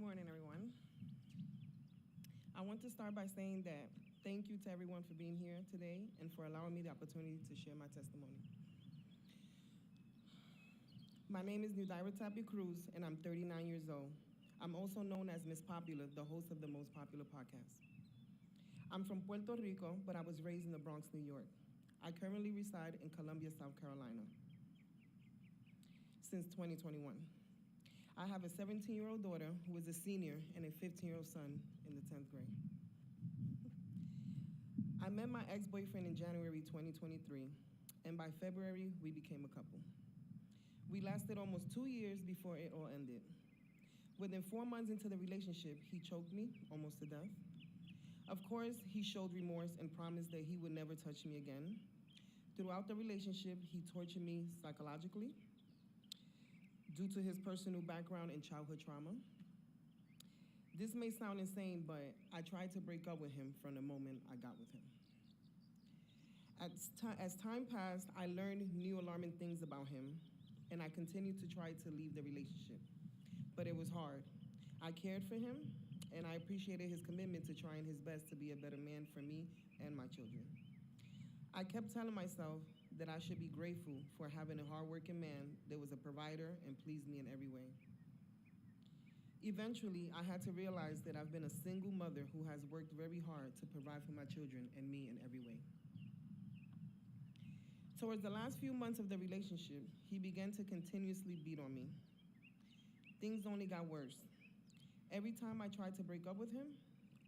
Good morning, everyone. I want to start by saying that thank you to everyone for being here today and for allowing me the opportunity to share my testimony. My name is Nudaira Tapia Cruz, and I'm 39 years old. I'm also known as Miss Popular, the host of the Most Popular podcast. I'm from Puerto Rico, but I was raised in the Bronx, New York. I currently reside in Columbia, South Carolina since 2021. I have a 17-year-old daughter who is a senior and a 15-year-old son in the 10th grade. I met my ex-boyfriend in January 2023, and by February, we became a couple. We lasted almost 2 years before it all ended. Within 4 months into the relationship, he choked me almost to death. Of course, he showed remorse and promised that he would never touch me again. Throughout the relationship, he tortured me psychologically due to his personal background and childhood trauma. This may sound insane, but I tried to break up with him from the moment I got with him. As time passed, I learned new alarming things about him, and I continued to try to leave the relationship. But it was hard. I cared for him, and I appreciated his commitment to trying his best to be a better man for me and my children. I kept telling myself that I should be grateful for having a hardworking man that was a provider and pleased me in every way. Eventually, I had to realize that I've been a single mother who has worked very hard to provide for my children and me in every way. Towards the last few months of the relationship, he began to continuously beat on me. Things only got worse. Every time I tried to break up with him,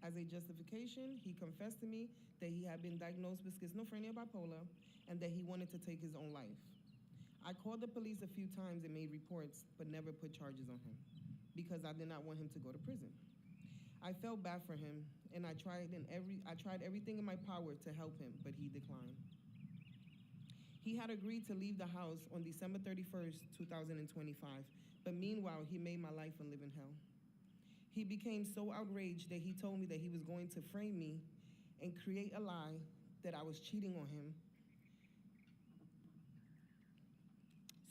as a justification, he confessed to me that he had been diagnosed with schizophrenia bipolar and that he wanted to take his own life. I called the police a few times and made reports, but never put charges on him because I did not want him to go to prison. I felt bad for him, and I tried everything in my power to help him, but he declined. He had agreed to leave the house on December 31st, 2025, but meanwhile, he made my life a living hell. He became so outraged that he told me that he was going to frame me and create a lie that I was cheating on him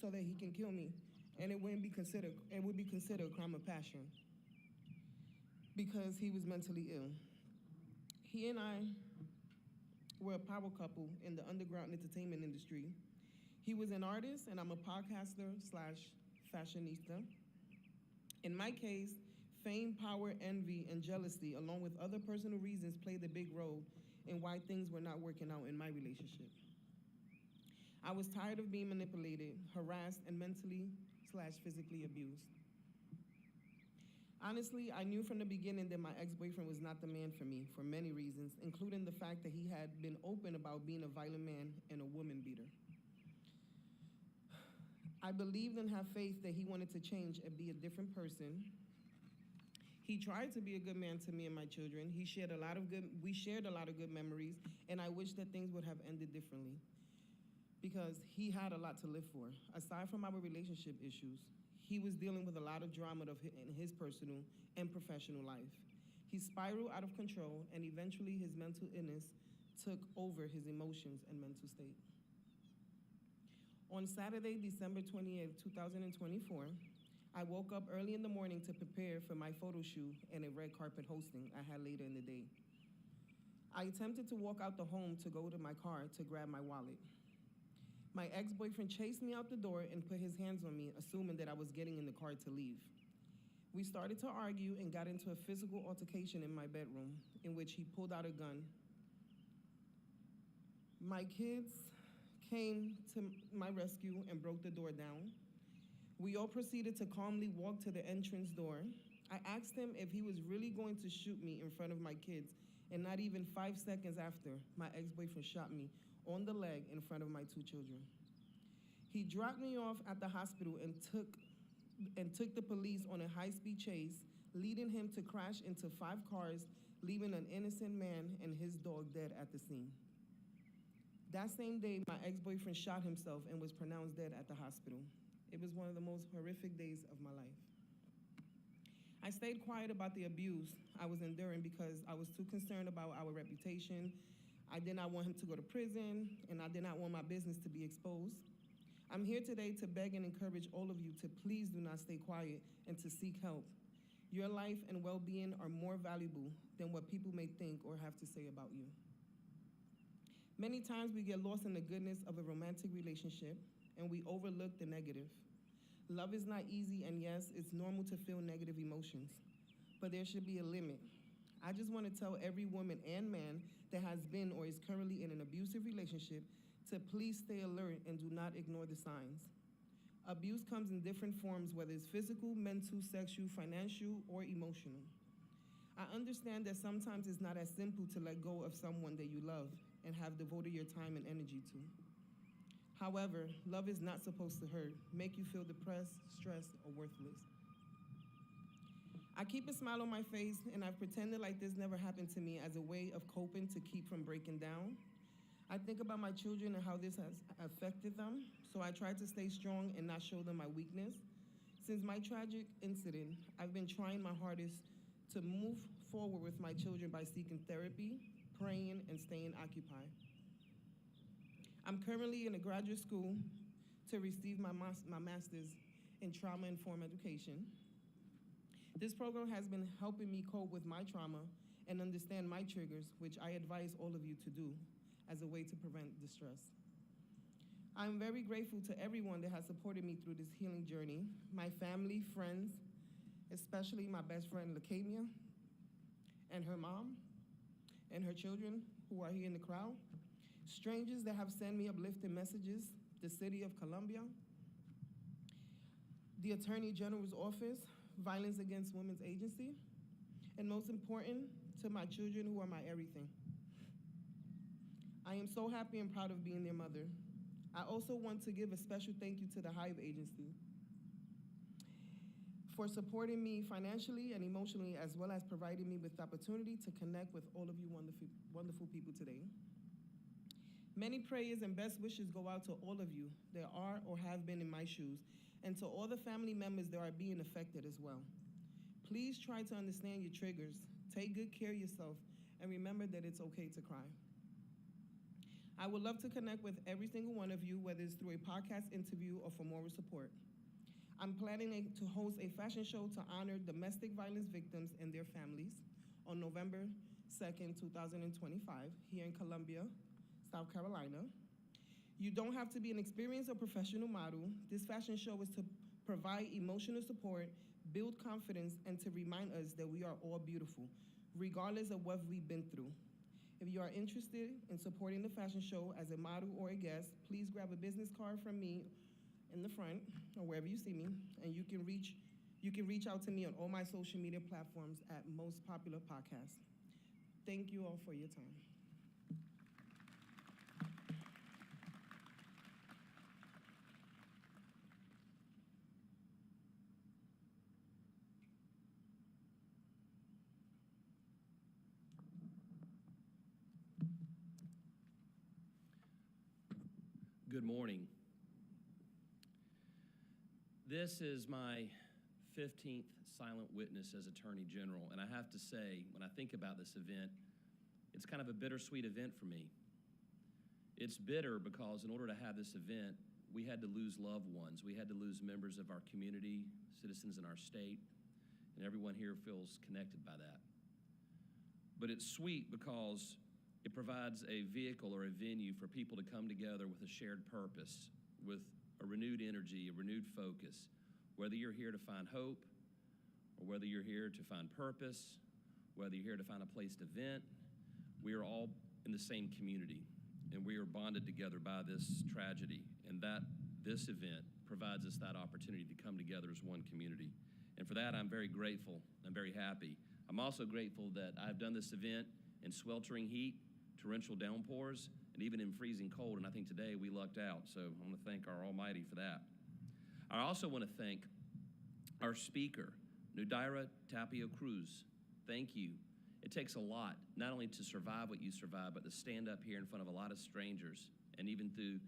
so that he can kill me, and it would be considered a crime of passion because he was mentally ill. He and I were a power couple in the underground entertainment industry. He was an artist, and I'm a podcaster / fashionista. In my case, fame, power, envy, and jealousy, along with other personal reasons, played a big role in why things were not working out in my relationship. I was tired of being manipulated, harassed, and mentally / physically abused. Honestly, I knew from the beginning that my ex-boyfriend was not the man for me for many reasons, including the fact that he had been open about being a violent man and a woman beater. I believed and have faith that he wanted to change and be a different person. He tried to be a good man to me and my children. We shared a lot of good memories, and I wish that things would have ended differently because he had a lot to live for. Aside from our relationship issues, he was dealing with a lot of drama in his personal and professional life. He spiraled out of control, and eventually his mental illness took over his emotions and mental state. On Saturday, December 28th, 2024, I woke up early in the morning to prepare for my photo shoot and a red carpet hosting I had later in the day. I attempted to walk out the home to go to my car to grab my wallet. My ex-boyfriend chased me out the door and put his hands on me, assuming that I was getting in the car to leave. We started to argue and got into a physical altercation in my bedroom, in which he pulled out a gun. My kids came to my rescue and broke the door down. We all proceeded to calmly walk to the entrance door. I asked him if he was really going to shoot me in front of my kids, and not even 5 seconds after, my ex-boyfriend shot me on the leg in front of my 2 children. He dropped me off at the hospital and took the police on a high-speed chase, leading him to crash into 5 cars, leaving an innocent man and his dog dead at the scene. That same day, my ex-boyfriend shot himself and was pronounced dead at the hospital. It was one of the most horrific days of my life. I stayed quiet about the abuse I was enduring because I was too concerned about our reputation. I did not want him to go to prison, and I did not want my business to be exposed. I'm here today to beg and encourage all of you to please do not stay quiet and to seek help. Your life and well being are more valuable than what people may think or have to say about you. Many times we get lost in the goodness of a romantic relationship and we overlook the negative. Love is not easy, and yes, it's normal to feel negative emotions, but there should be a limit. I just want to tell every woman and man that has been or is currently in an abusive relationship to please stay alert and do not ignore the signs. Abuse comes in different forms, whether it's physical, mental, sexual, financial, or emotional. I understand that sometimes it's not as simple to let go of someone that you love and have devoted your time and energy to. However, love is not supposed to hurt, make you feel depressed, stressed, or worthless. I keep a smile on my face, and I've pretended like this never happened to me as a way of coping to keep from breaking down. I think about my children and how this has affected them, so I try to stay strong and not show them my weakness. Since my tragic incident, I've been trying my hardest to move forward with my children by seeking therapy, praying, and staying occupied. I'm currently in a graduate school to receive my master's in trauma-informed education. This program has been helping me cope with my trauma and understand my triggers, which I advise all of you to do as a way to prevent distress. I'm very grateful to everyone that has supported me through this healing journey, my family, friends, especially my best friend, Lakemia, and her mom, and her children who are here in the crowd, strangers that have sent me uplifting messages, the City of Columbia, the Attorney General's Office, Violence Against Women's Agency, and most important, to my children who are my everything. I am so happy and proud of being their mother. I also want to give a special thank you to the Hive Agency for supporting me financially and emotionally, as well as providing me with the opportunity to connect with all of you wonderful people today. Many prayers and best wishes go out to all of you that are or have been in my shoes, and to all the family members that are being affected as well. Please try to understand your triggers, take good care of yourself, and remember that it's okay to cry. I would love to connect with every single one of you, whether it's through a podcast interview or for moral support. I'm planning to host a fashion show to honor domestic violence victims and their families on November 2nd, 2025, here in Columbia, South Carolina. You don't have to be an experienced or professional model. This fashion show is to provide emotional support, build confidence, and to remind us that we are all beautiful, regardless of what we've been through. If you are interested in supporting the fashion show as a model or a guest, please grab a business card from me in the front or wherever you see me, and you can reach out to me on all my social media platforms at Most Popular Podcast. Thank you all for your time. Good morning. This is my 15th silent witness as Attorney General, and I have to say, when I think about this event, it's kind of a bittersweet event for me. It's bitter because in order to have this event, we had to lose loved ones. We had to lose members of our community, citizens in our state, and everyone here feels connected by that. But it's sweet because it provides a vehicle or a venue for people to come together with a shared purpose, with a renewed energy, a renewed focus. Whether you're here to find hope, or whether you're here to find purpose, whether you're here to find a place to vent, we are all in the same community, and we are bonded together by this tragedy, and that this event provides us that opportunity to come together as one community. And for that, I'm very grateful. I'm very happy. I'm also grateful that I've done this event in sweltering heat, torrential downpours, and even in freezing cold, and I think today we lucked out, so I want to thank our Almighty for that. I also want to thank our speaker, Nudaira Tapio Cruz. Thank you. It takes a lot, not only to survive what you survive, but to stand up here in front of a lot of strangers, and even through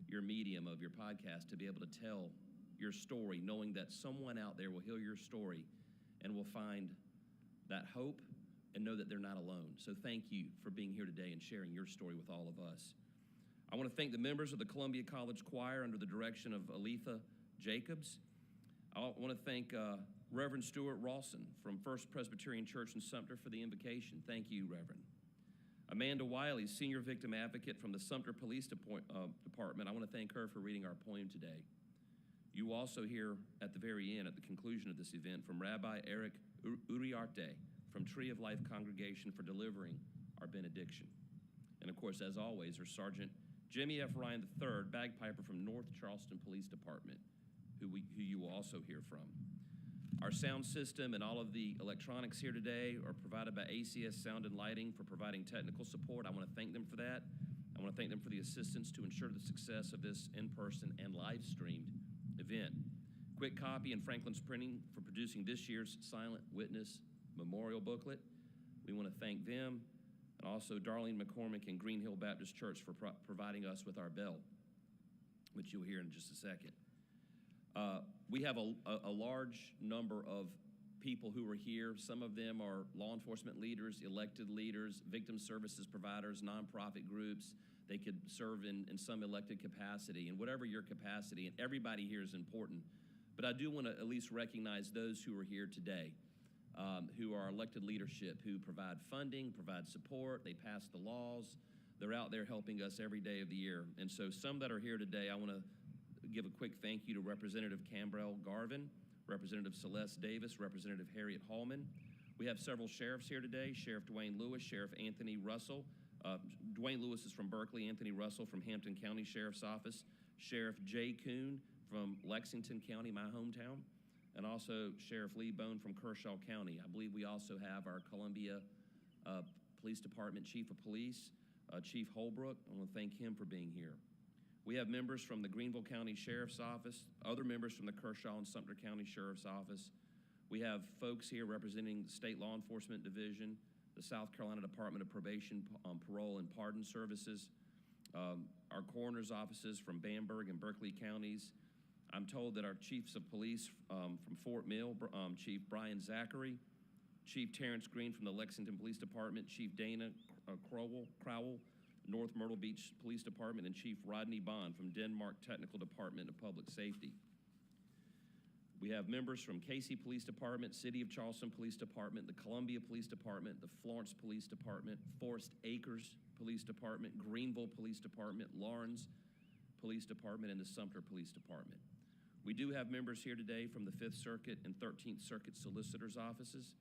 your medium of your podcast, to be able to tell your story, knowing that someone out there will hear your story and will find that hope and know that they're not alone. So thank you for being here today and sharing your story with all of us. I want to thank the members of the Columbia College Choir under the direction of Aletha Jacobs. I want to thank Reverend Stuart Rawson from First Presbyterian Church in Sumter for the invocation. Thank you, Reverend. Amanda Wiley, Senior Victim Advocate from the Sumter Police Department. I want to thank her for reading our poem today. You also hear at the very end, at the conclusion of this event, from Rabbi Eric Uriarte from Tree of Life Congregation for delivering our benediction. And of course, as always, our Sergeant Jimmy F. Ryan III, bagpiper from North Charleston Police Department, who you will also hear from. Our sound system and all of the electronics here today are provided by ACS Sound and Lighting for providing technical support. I want to thank them for that. I want to thank them for the assistance to ensure the success of this in-person and live-streamed event. Quick Copy and Franklin's Printing for producing this year's Silent Witness Memorial Booklet. We want to thank them, and also Darlene McCormick and Green Hill Baptist Church for providing us with our bell, which you'll hear in just a second. We have a large number of people who are here. Some of them are law enforcement leaders, elected leaders, victim services providers, nonprofit groups. They could serve in some elected capacity, and whatever your capacity, and everybody here is important. But I do want to at least recognize those who are here today, who are elected leadership, who provide funding, provide support, they pass the laws. They're out there helping us every day of the year. And so some that are here today, I want to give a quick thank you to Representative Cambrell Garvin, Representative Celeste Davis, Representative Harriet Hallman. We have several sheriffs here today, Sheriff Dwayne Lewis, Sheriff Anthony Russell. Dwayne Lewis is from Berkeley, Anthony Russell from Hampton County Sheriff's Office, Sheriff Jay Kuhn from Lexington County, my hometown, and also Sheriff Lee Bone from Kershaw County. I believe we also have our Columbia Police Department Chief of Police, Chief Holbrook. I want to thank him for being here. We have members from the Greenville County Sheriff's Office, other members from the Kershaw and Sumter County Sheriff's Office. We have folks here representing the State Law Enforcement Division, the South Carolina Department of Probation, Parole, and Pardon Services, our coroner's offices from Bamberg and Berkeley counties. I'm told that our chiefs of police from Fort Mill, Chief Brian Zachary, Chief Terrence Green from the Lexington Police Department, Chief Dana Crowell, North Myrtle Beach Police Department, and Chief Rodney Bond from Denmark Technical Department of Public Safety. We have members from Casey Police Department, City of Charleston Police Department, the Columbia Police Department, the Florence Police Department, Forest Acres Police Department, Greenville Police Department, Lawrence Police Department, and the Sumter Police Department. We do have members here today from the 5th Circuit and 13th Circuit Solicitor's offices.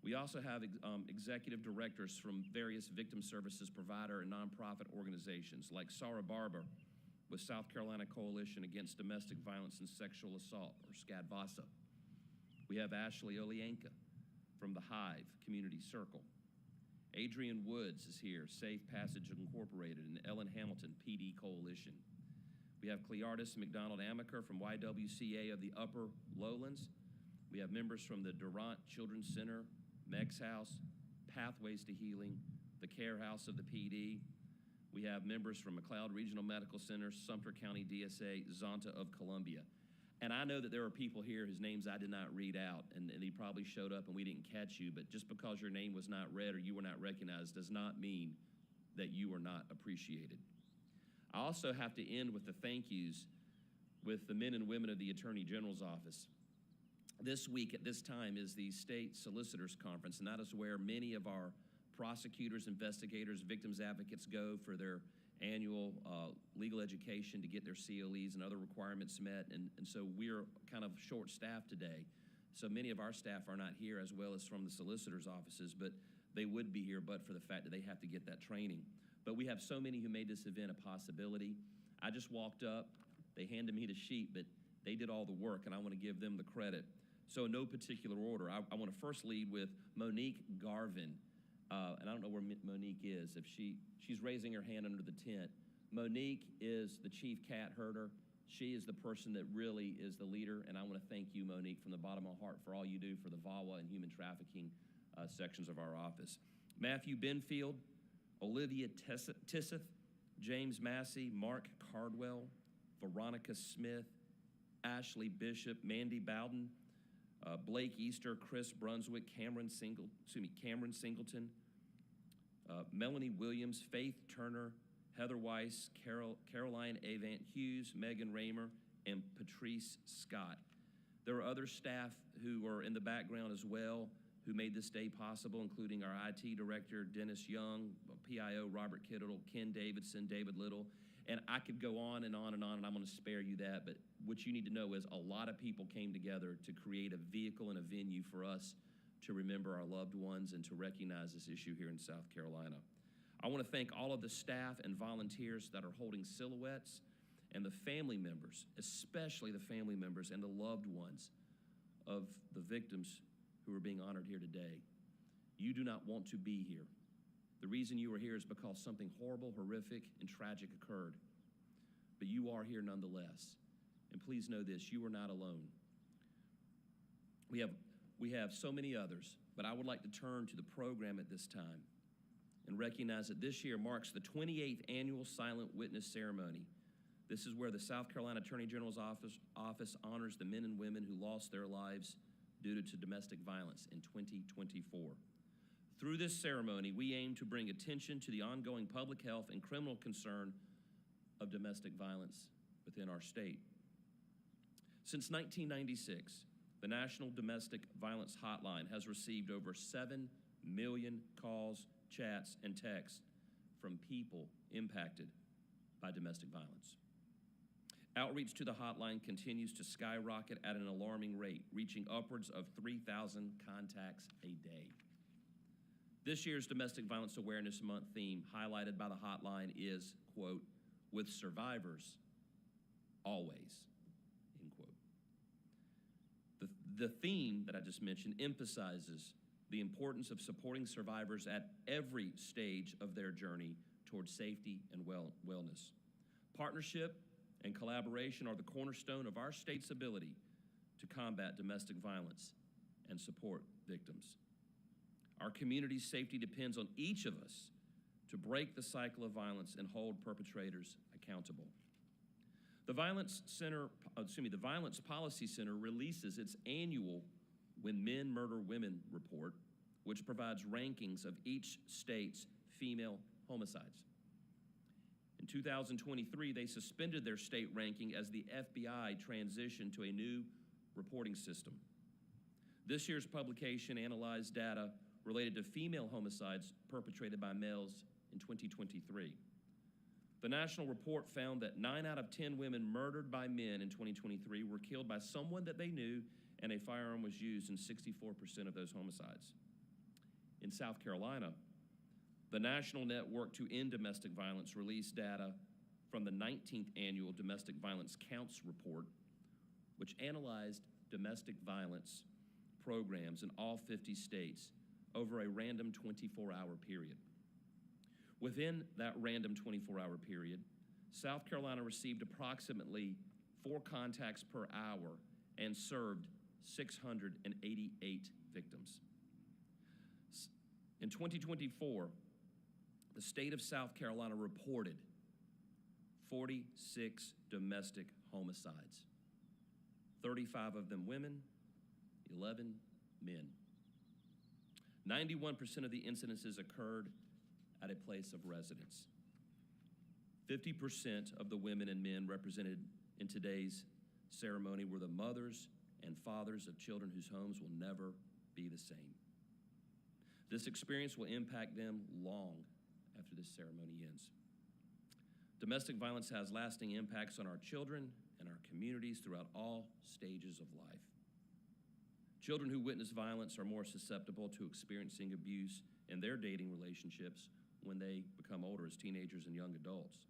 We also have executive directors from various victim services provider and nonprofit organizations like Sarah Barber with South Carolina Coalition Against Domestic Violence and Sexual Assault, or SCADVASA. We have Ashley Olienka from the Hive Community Circle. Adrian Woods is here, Safe Passage Incorporated, and Ellen Hamilton, PD Coalition. We have Cleardis McDonald Amaker from YWCA of the Upper Lowlands. We have members from the Durant Children's Center, Meg's House, Pathways to Healing, the Care House of the PD. We have members from McLeod Regional Medical Center, Sumter County DSA, Zonta of Columbia. And I know that there are people here whose names I did not read out, and they probably showed up and we didn't catch you, but just because your name was not read or you were not recognized does not mean that you are not appreciated. I also have to end with the thank yous with the men and women of the Attorney General's Office. This week at this time is the State Solicitors Conference, and that is where many of our prosecutors, investigators, victims advocates go for their annual legal education to get their CLEs and other requirements met, and so we're kind of short-staffed today. So many of our staff are not here, as well as from the solicitors' offices, but they would be here but for the fact that they have to get that training. But we have so many who made this event a possibility. I just walked up, they handed me the sheet, but they did all the work, and I want to give them the credit. So in no particular order, I want to first lead with Monique Garvin. And I don't know where Monique is. If she's raising her hand under the tent. Monique is the chief cat herder. She is the person that really is the leader, and I want to thank you, Monique, from the bottom of my heart for all you do for the VAWA and human trafficking sections of our office. Matthew Benfield, Olivia Tisseth, James Massey, Mark Cardwell, Veronica Smith, Ashley Bishop, Mandy Bowden, Blake Easter, Chris Brunswick, Cameron Singleton, Melanie Williams, Faith Turner, Heather Weiss, Caroline Avant Hughes, Megan Raymer, and Patrice Scott. There are other staff who are in the background as well who made this day possible, including our IT director, Dennis Young, PIO, Robert Kittle, Ken Davidson, David Little, and I could go on and on and on, and I'm gonna spare you that, but what you need to know is a lot of people came together to create a vehicle and a venue for us to remember our loved ones and to recognize this issue here in South Carolina. I wanna thank all of the staff and volunteers that are holding silhouettes, and the family members, especially the family members and the loved ones of the victims who are being honored here today. You do not want to be here. The reason you are here is because something horrible, horrific, and tragic occurred. But you are here nonetheless. And please know this, you are not alone. We have so many others, but I would like to turn to the program at this time and recognize that this year marks the 28th annual Silent Witness Ceremony. This is where the South Carolina Attorney General's office honors the men and women who lost their lives due to domestic violence in 2024. Through this ceremony, we aim to bring attention to the ongoing public health and criminal concern of domestic violence within our state. Since 1996, the National Domestic Violence Hotline has received over 7 million calls, chats, and texts from people impacted by domestic violence. Outreach to the hotline continues to skyrocket at an alarming rate, reaching upwards of 3,000 contacts a day. This year's Domestic Violence Awareness Month theme, highlighted by the hotline, is, quote, "with survivors, always," end quote. The theme that I just mentioned emphasizes the importance of supporting survivors at every stage of their journey towards safety and wellness. Partnership and collaboration are the cornerstone of our state's ability to combat domestic violence and support victims. Our community's safety depends on each of us to break the cycle of violence and hold perpetrators accountable. The Violence Policy Center releases its annual When Men Murder Women report, which provides rankings of each state's female homicides. In 2023, they suspended their state ranking as the FBI transitioned to a new reporting system. This year's publication analyzed data related to female homicides perpetrated by males in 2023. The national report found that 9 out of 10 women murdered by men in 2023 were killed by someone that they knew, and a firearm was used in 64% of those homicides. In South Carolina, the National Network to End Domestic Violence released data from the 19th Annual Domestic Violence Counts Report, which analyzed domestic violence programs in all 50 states over a random 24-hour period. Within that random 24-hour period, South Carolina received approximately 4 contacts per hour and served 688 victims. In 2024, the state of South Carolina reported 46 domestic homicides, 35 of them women, 11 men. 91% of the incidences occurred at a place of residence. 50% of the women and men represented in today's ceremony were the mothers and fathers of children whose homes will never be the same. This experience will impact them long after this ceremony ends. Domestic violence has lasting impacts on our children and our communities throughout all stages of life. Children who witness violence are more susceptible to experiencing abuse in their dating relationships when they become older as teenagers and young adults.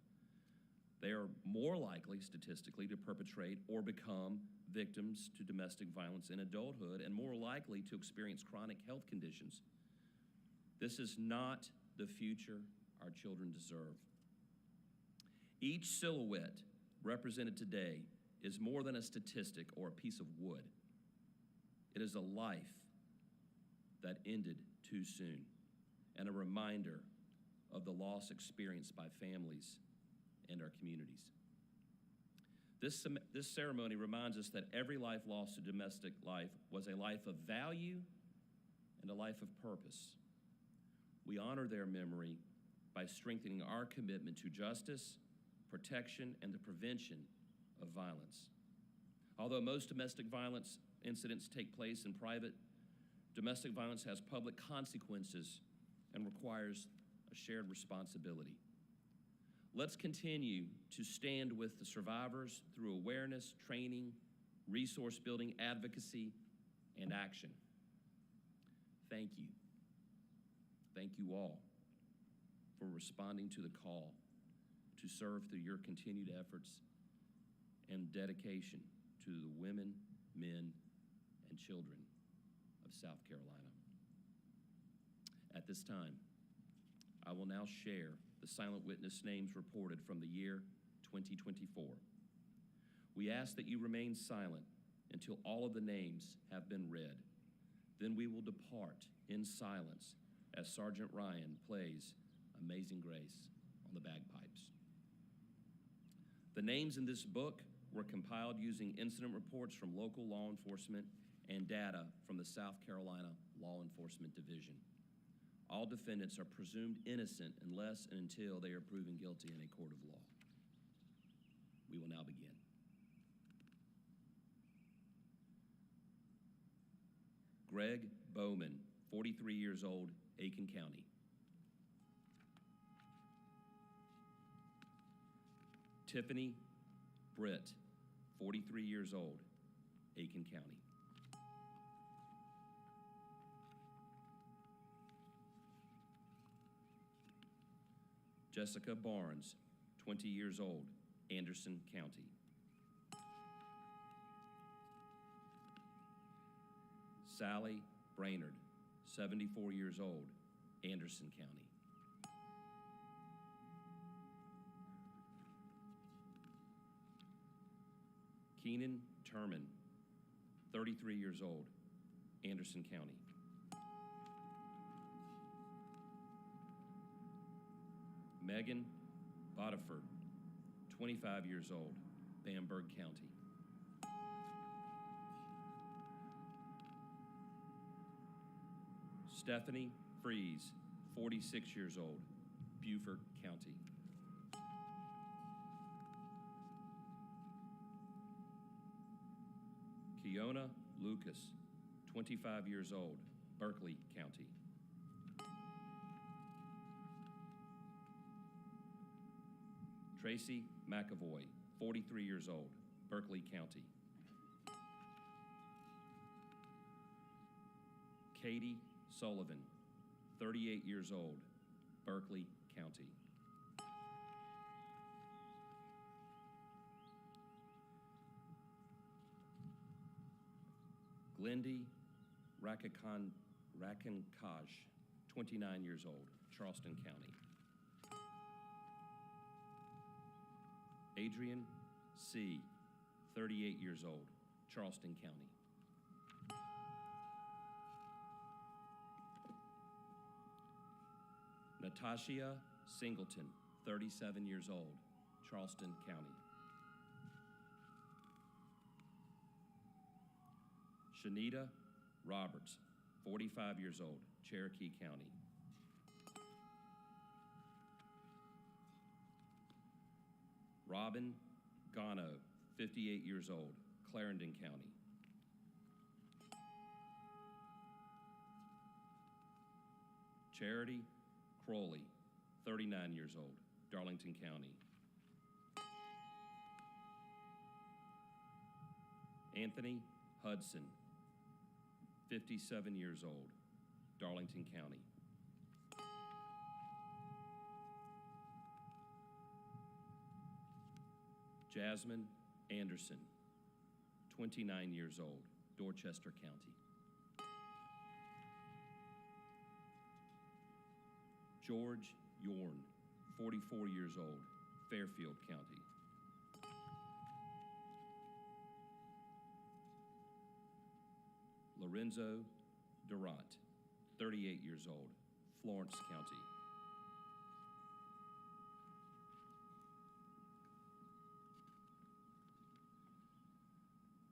They are more likely, statistically, to perpetrate or become victims to domestic violence in adulthood and more likely to experience chronic health conditions. This is not the future our children deserve. Each silhouette represented today is more than a statistic or a piece of wood. It is a life that ended too soon and a reminder of the loss experienced by families and our communities. This ceremony reminds us that every life lost to domestic life was a life of value and a life of purpose. We honor their memory by strengthening our commitment to justice, protection, and the prevention of violence. Although most domestic violence incidents take place in private, domestic violence has public consequences and requires a shared responsibility. Let's continue to stand with the survivors through awareness, training, resource building, advocacy, and action. Thank you. Thank you all for responding to the call to serve through your continued efforts and dedication to the women, men, and children of South Carolina. At this time, I will now share the silent witness names reported from the year 2024. We ask that you remain silent until all of the names have been read. Then we will depart in silence as Sergeant Ryan plays Amazing Grace on the bagpipes. The names in this book were compiled using incident reports from local law enforcement and data from the South Carolina Law Enforcement Division. All defendants are presumed innocent unless and until they are proven guilty in a court of law. We will now begin. Greg Bowman, 43 years old, Aiken County. Tiffany Britt, 43 years old, Aiken County. Jessica Barnes, 20 years old, Anderson County. Sally Brainerd, 74 years old, Anderson County. Keenan Turman, 33 years old, Anderson County. Megan Bodiford, 25 years old, Bamberg County. Stephanie Fries, 46 years old, Beaufort County. Kiona Lucas, 25 years old, Berkeley County. Tracy McAvoy, 43 years old, Berkeley County. Katie Sullivan, 38 years old, Berkeley County. Glendy Rakinkaj, 29 years old, Charleston County. Adrian C., 38 years old, Charleston County. Natasha Singleton, 37 years old, Charleston County. Shanita Roberts, 45 years old, Cherokee County. Robin Gano, 58 years old, Clarendon County. Charity Crowley, 39 years old, Darlington County. Anthony Hudson, 57 years old, Darlington County. Jasmine Anderson, 29 years old, Dorchester County. George Yorn, 44 years old, Fairfield County. Lorenzo Durant, 38 years old, Florence County.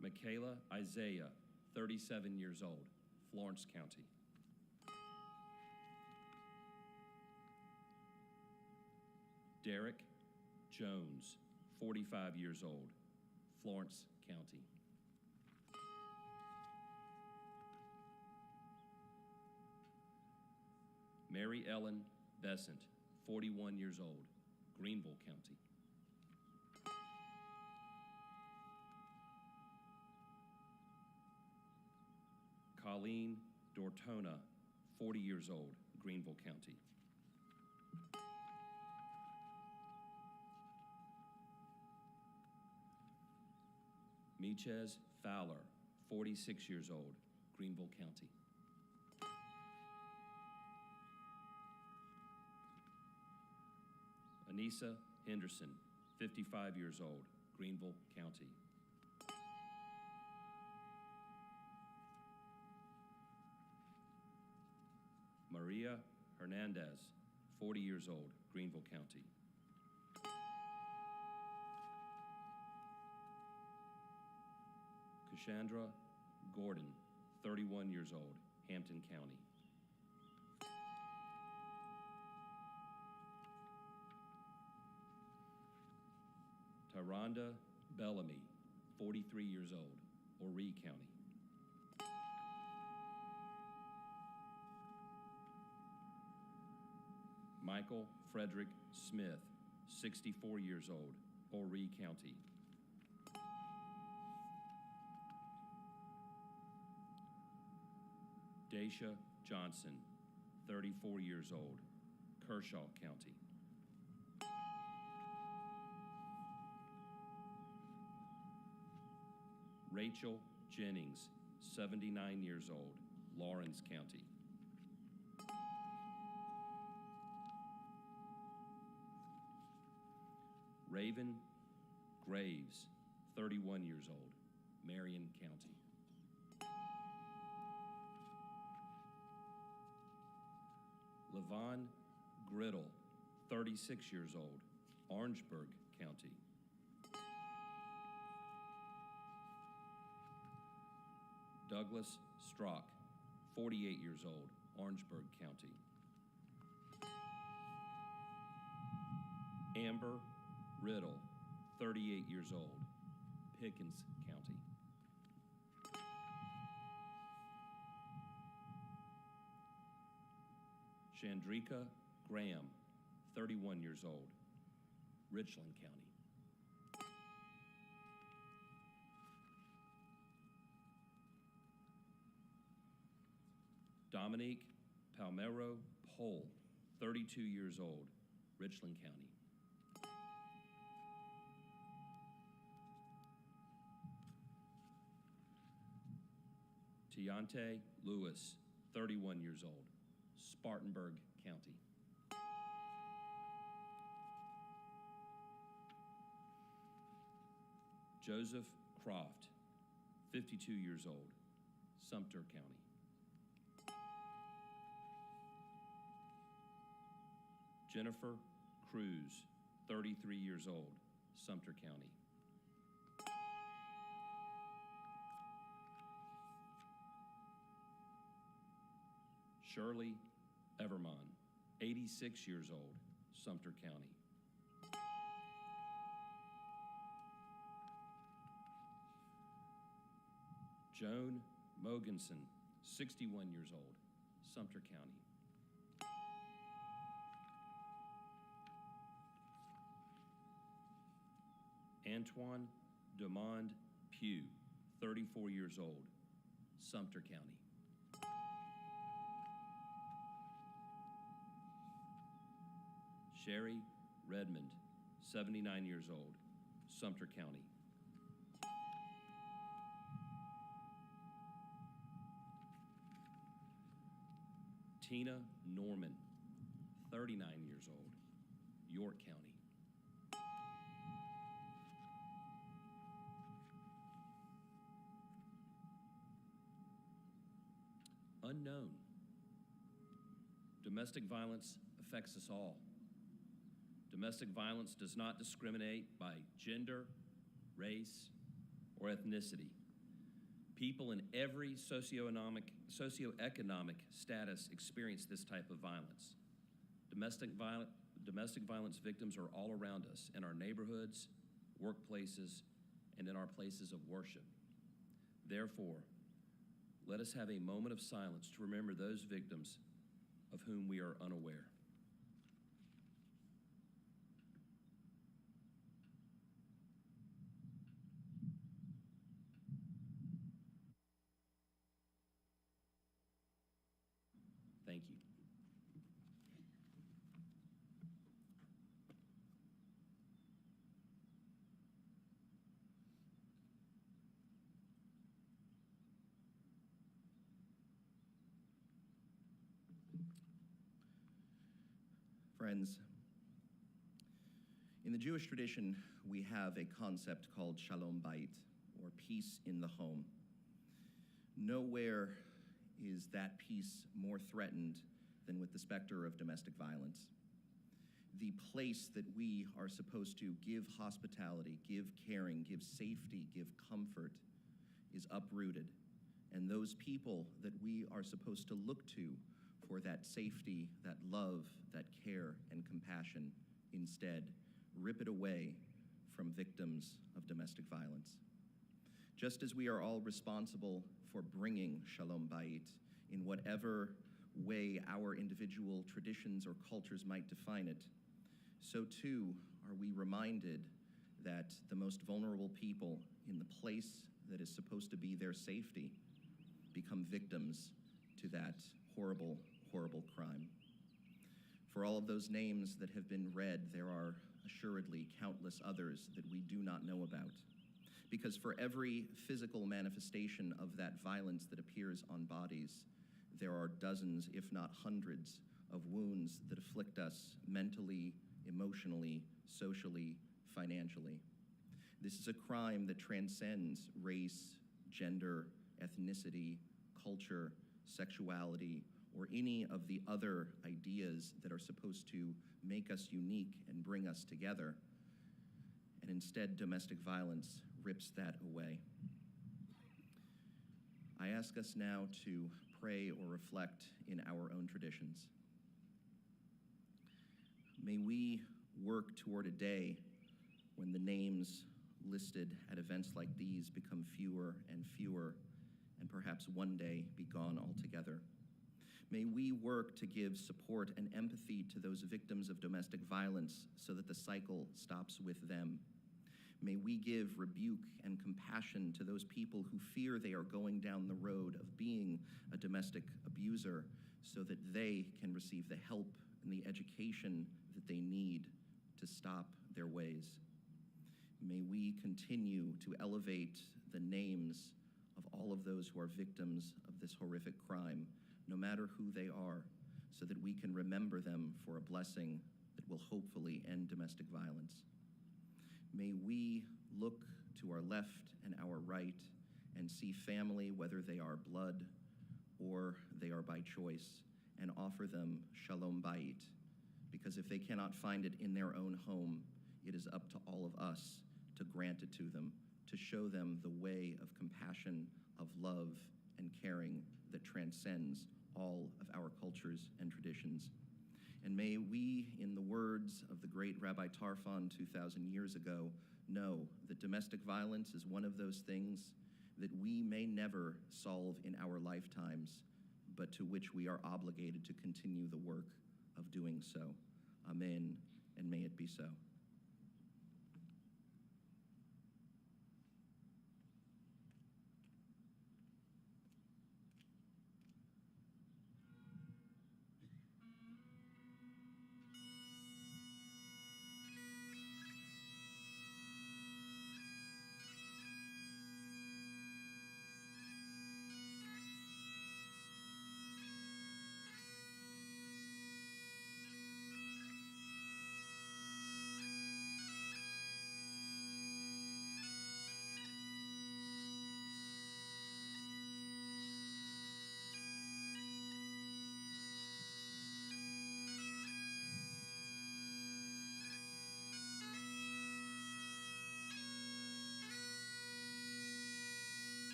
Michaela Isaiah, 37 years old, Florence County. Derek Jones, 45 years old, Florence County. Mary Ellen Besant, 41 years old, Greenville County. Colleen Dortona, 40 years old, Greenville County. Michez Fowler, 46 years old, Greenville County. Anissa Henderson, 55 years old, Greenville County. Maria Hernandez, 40 years old, Greenville County. Cassandra Gordon, 31 years old, Hampton County. Tyranda Bellamy, 43 years old, Horry County. Michael Frederick Smith, 64 years old, Horry County. Daisha Johnson, 34 years old, Kershaw County. Rachel Jennings, 79 years old, Lawrence County. Raven Graves, 31 years old, Marion County. Levon Griddle, 36 years old, Orangeburg County. Douglas Strock, 48 years old, Orangeburg County. Amber Riddle, 38 years old, Pickens County. Chandrika Graham, 31 years old, Richland County. Dominique Palmero Pohl, 32 years old, Richland County. Tiante Lewis, 31 years old, Spartanburg County. Joseph Croft, 52 years old, Sumter County. Jennifer Cruz, 33 years old, Sumter County. Shirley Evermond, 86 years old, Sumter County. Joan Mogensen, 61 years old, Sumter County. Antoine Demond Pugh, 34 years old, Sumter County. Sherry Redmond, 79 years old, Sumter County. Tina Norman, 39 years old, York County. Unknown. Domestic violence affects us all. Domestic violence does not discriminate by gender, race, or ethnicity. People in every socioeconomic status experience this type of violence. Domestic violence victims are all around us in our neighborhoods, workplaces, and in our places of worship. Therefore, let us have a moment of silence to remember those victims of whom we are unaware. Thank you. Friends, in the Jewish tradition, we have a concept called Shalom Bayit, or peace in the home. Nowhere is that peace more threatened than with the specter of domestic violence. The place that we are supposed to give hospitality, give caring, give safety, give comfort is uprooted. And those people that we are supposed to look to for that safety, that love, that care, and compassion instead rip it away from victims of domestic violence. Just as we are all responsible for bringing Shalom Bayit in whatever way our individual traditions or cultures might define it, so too are we reminded that the most vulnerable people in the place that is supposed to be their safety become victims to that horrible, horrible crime. For all of those names that have been read, there are assuredly countless others that we do not know about. Because for every physical manifestation of that violence that appears on bodies, there are dozens, if not hundreds, of wounds that afflict us mentally, emotionally, socially, financially. This is a crime that transcends race, gender, ethnicity, culture, sexuality, or any of the other ideas that are supposed to make us unique and bring us together. And instead, domestic violence rips that away. I ask us now to pray or reflect in our own traditions. May we work toward a day when the names listed at events like these become fewer and fewer, and perhaps one day be gone altogether. May we work to give support and empathy to those victims of domestic violence so that the cycle stops with them. May we give rebuke and compassion to those people who fear they are going down the road of being a domestic abuser so that they can receive the help and the education that they need to stop their ways. May we continue to elevate the names of all of those who are victims of this horrific crime, no matter who they are, so that we can remember them for a blessing that will hopefully end domestic violence. May we look to our left and our right and see family, whether they are blood or they are by choice, and offer them Shalom Bayit, because if they cannot find it in their own home, it is up to all of us to grant it to them, to show them the way of compassion, of love, and caring that transcends all of our cultures and traditions. And may we, in the words of the great Rabbi Tarfon 2,000 years ago, know that domestic violence is one of those things that we may never solve in our lifetimes, but to which we are obligated to continue the work of doing so. Amen, and may it be so.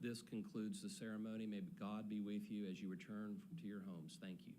This concludes the ceremony. May God be with you as you return to your homes. Thank you.